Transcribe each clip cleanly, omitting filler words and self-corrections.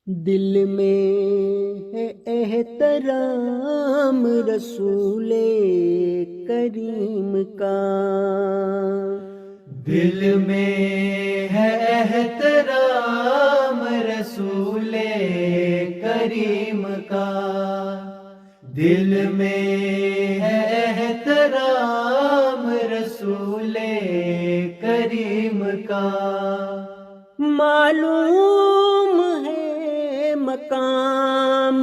دل میں ہے احترام رسول کریم کا، دل میں ہے احترام رسول کریم کا، دل میں ہے احترام رسول کریم کا، معلوم ہے مقام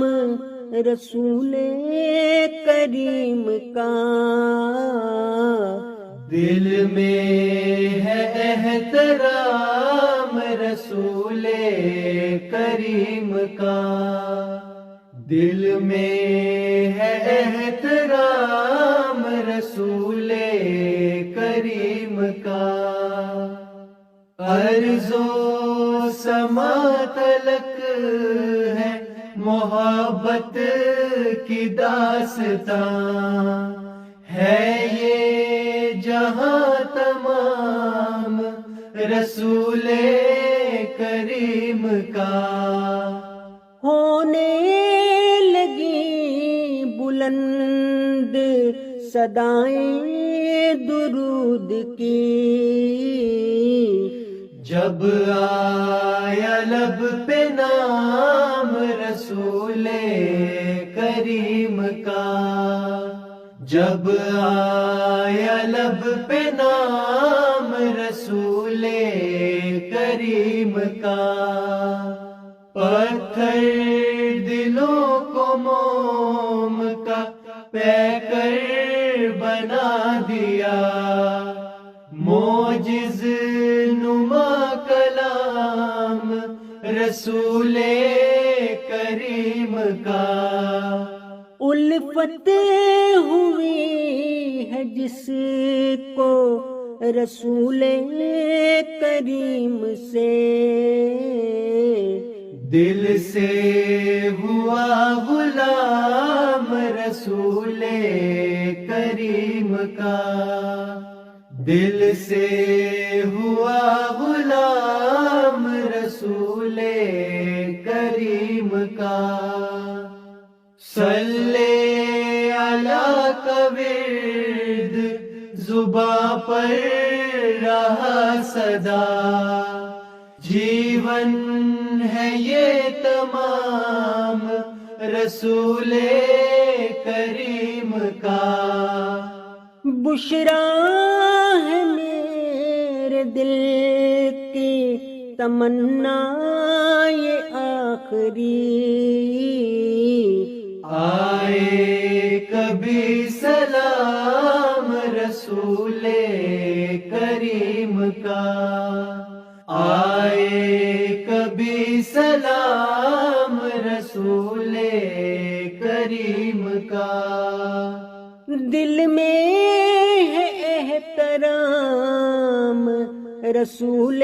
رسول کریم کا، دل میں ہے احترام رسول کریم کا، دل میں ہے احترام رسول کریم کا، ارض و سما تلک ہے محبت کی داستان، ہے یہ جہاں تمام رسول کریم کا، ہونے لگی بلند صدائیں درود کی، جب آیا لب پہ نام رسول کریم کا، جب آیا لب پہ نام رسول کریم کا، پتھر دلوں کو موم کا پیکر بنا دیا، معجز نما کلام رسول کریم کا، الفت ہوئی ہے جس کو رسول کریم سے، دل سے ہوا غلام رسول کریم کا، دل سے ہوا غلام رسول کریم کا، صلی علی کا ورد زباں پر رہا صدا، جیون ہے یہ تمام رسول کریم کا، بشرا ہے میرے دل کی تمنا یہ آخری، آئے کبھی سلام رسول کریم کا، آئے کبھی سلام رسول کریم کا، دل میں ہے احترام رسول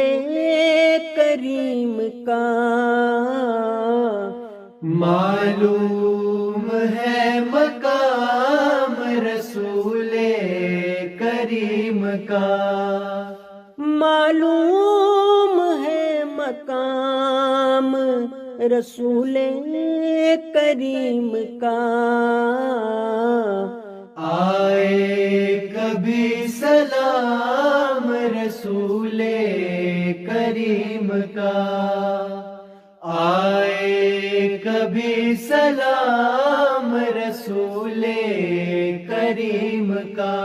کریم کا، معلوم ہے مقام رسول کریم کا، معلوم ہے مقام رسول کریم کا، آئے کبھی سلام رسول کریم کا، آئے کبھی سلام رسول کریم کا۔